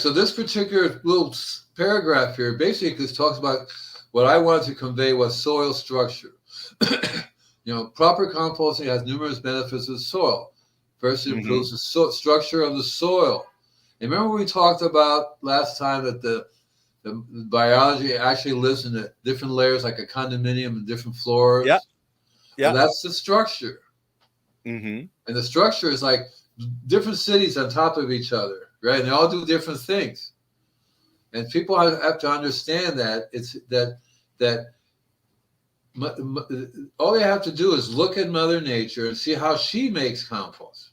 So this particular little paragraph here basically talks about what I wanted to convey was soil structure. Proper composting has numerous benefits of the soil. First, it improves the structure of the soil. And remember we talked about last time that the biology actually lives in the different layers, like a condominium and different floors. Yeah. Well, that's the structure. Mm-hmm. And the structure is like different cities on top of each other, right? And they all do different things. And people have to understand that it's that all they have to do is look at Mother Nature and see how she makes compost.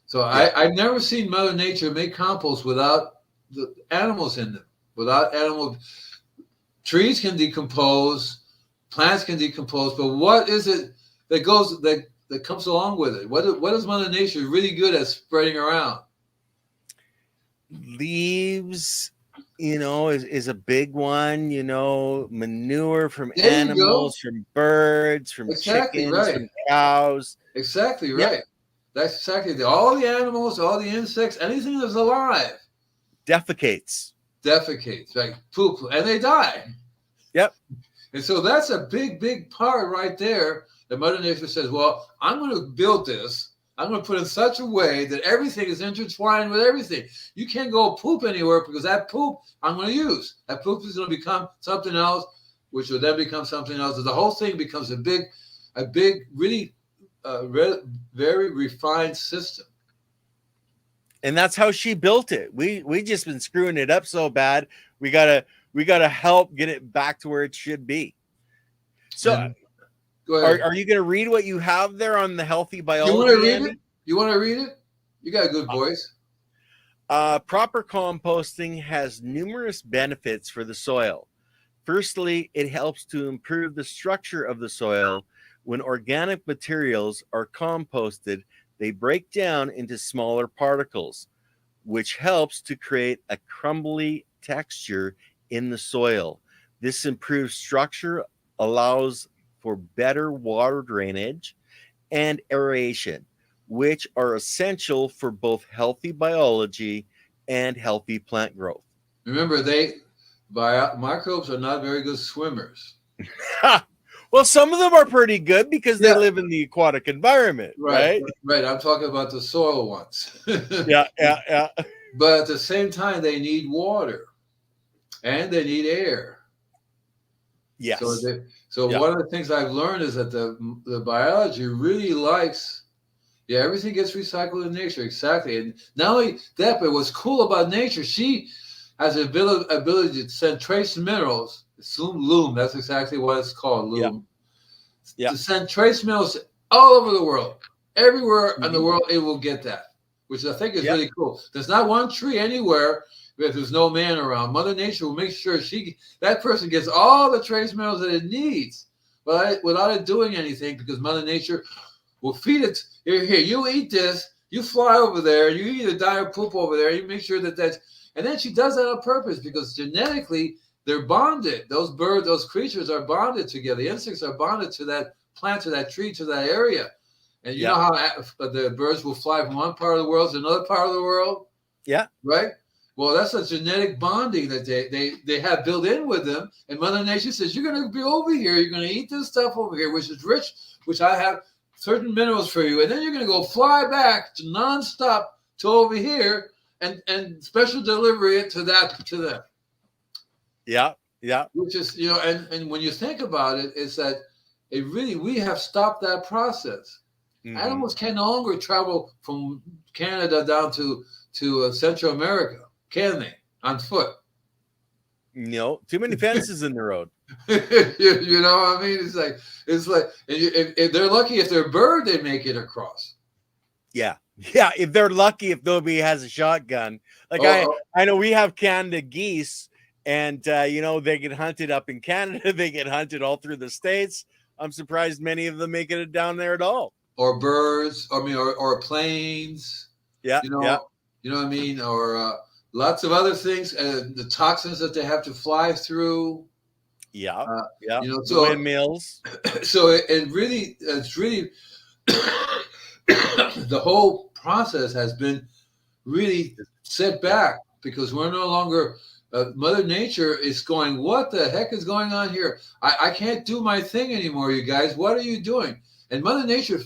So I've never seen Mother Nature make compost without the animals in them. Without animal, trees can decompose, plants can decompose, but what is it that goes that comes along with it? What is Mother Nature really good at spreading around? Leaves, is a big one. Manure from animals, from birds, from chickens, from cows. Exactly right. That's exactly all the animals, all the insects, anything that's alive defecates, like poop, and they die. Yep. And so that's a big part right there that Mother Nature says, well, I'm going to build this. I'm going to put it in such a way that everything is intertwined with everything. You can't go poop anywhere because that poop I'm going to use. That poop is going to become something else, which will then become something else. The whole thing becomes a big, really very refined system. And that's how she built it. We just been screwing it up so bad. We gotta help get it back to where it should be. So, are you going to read what you have there on the healthy biology? You want to read it? You want to read it? You got a good voice. Proper composting has numerous benefits for the soil. Firstly, it helps to improve the structure of the soil. When organic materials are composted, they break down into smaller particles, which helps to create a crumbly texture in the soil. This improved structure allows for better water drainage and aeration, which are essential for both healthy biology and healthy plant growth. Remember, microbes are not very good swimmers. Well, some of them are pretty good because they live in the aquatic environment, right? Right. I'm talking about the soil ones. Yeah. But at the same time, they need water and they need air. Yes. So one of the things I've learned is that the biology really likes, everything gets recycled in nature. Exactly. And not only that, but what's cool about nature, she has the ability to send trace minerals. Loom, that's exactly what it's called, loom. Yeah. To send trace minerals all over the world. Everywhere in the world, it will get that, which I think is really cool. There's not one tree anywhere if there's no man around. Mother Nature will make sure that person gets all the trace minerals that it needs without it doing anything, because Mother Nature will feed it. Here, you eat this, you fly over there, you eat a diet poop over there, you make sure that's, and then she does that on purpose because genetically, they're bonded. Those birds, those creatures are bonded together. The insects are bonded to that plant, to that tree, to that area. And you know how the birds will fly from one part of the world to another part of the world? Yeah. Right? Well, that's a genetic bonding that they have built in with them. And Mother Nature says, you're going to be over here. You're going to eat this stuff over here, which is rich, which I have certain minerals for you. And then you're going to go fly back to nonstop to over here and special delivery it to them. Yeah. Which is, and when you think about it, is that we have stopped that process. Mm-hmm. Animals can no longer travel from Canada down to Central America, can they? On foot? No, too many fences in the road. You know what I mean? It's like if they're lucky, if they're a bird, they make it across. Yeah. If they're lucky, if nobody has a shotgun, I know we have Canada geese. And, they get hunted up in Canada. They get hunted all through the States. I'm surprised many of them make it down there at all. Or birds, or planes. Yeah. You know what I mean? Or lots of other things. The toxins that they have to fly through. Yeah. So windmills. So it's really the whole process has been really set back because we're no longer. Mother Nature is going, what the heck is going on here? I can't do my thing anymore, you guys. What are you doing? And Mother Nature,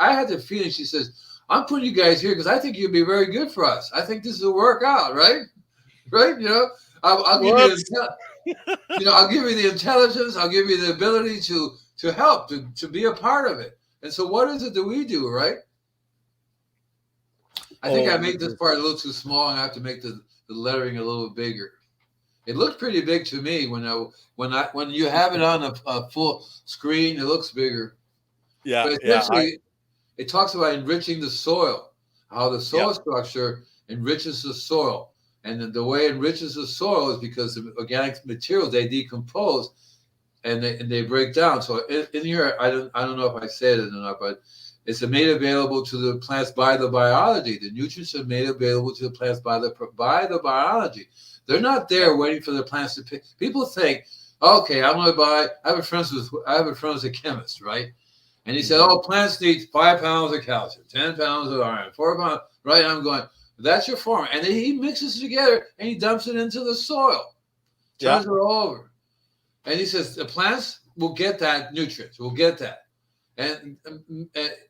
I had the feeling, she says, I'm putting you guys here because I think you'll be very good for us. I think this will work out, right? Right? You know, I'll give you, I'll give you the intelligence. I'll give you the ability to help, to be a part of it. And so what is it that we do, right? I think I made this part a little too small, and I have to make the lettering a little bigger. It looks pretty big to me when you have it on a full screen. It looks bigger. Yeah, but essentially, it talks about enriching the soil, how the soil structure enriches the soil, and the way it enriches the soil is because the organic materials, they decompose and they break down. So in here, I don't know if I said it or not, but it's made available to the plants by the biology. The nutrients are made available to the plants by the biology. They're not there waiting for the plants to pick. People think, okay, I'm going to buy. I have a friend who's a chemist, right? And he said, oh, plants need 5 pounds of calcium, 10 pounds of iron, 4 pounds. Right? I'm going, that's your formula. And then he mixes it together and he dumps it into the soil, turns it all over. And he says the plants will get that nutrients, will get that. And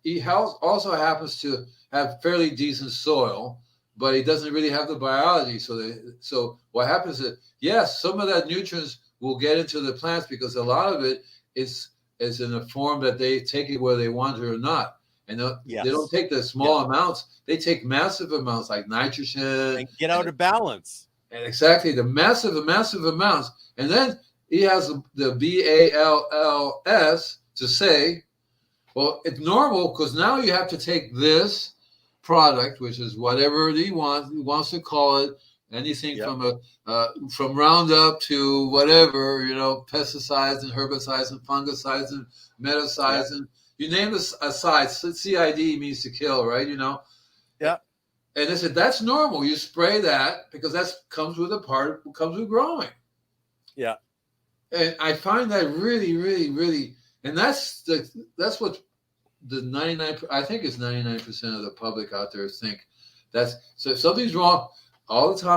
he also happens to have fairly decent soil, but he doesn't really have the biology. So what happens is, yes, some of that nutrients will get into the plants because a lot of it is in a form that they take it where they want it or not. And they don't take the small amounts. They take massive amounts like nitrogen. And get out of balance. And exactly, the massive amounts. And then he has the BALLS to say, well, it's normal because now you have to take this product, which is whatever he wants to call it, anything from Roundup to whatever, pesticides and herbicides and fungicides and meticides and you name a side. CID means to kill, right? Yeah. And they said that's normal. You spray that because that comes with growing. Yeah. And I find that really, really, really, and that's what the 99. I think it's 99% of the public out there think. So if something's wrong all the time.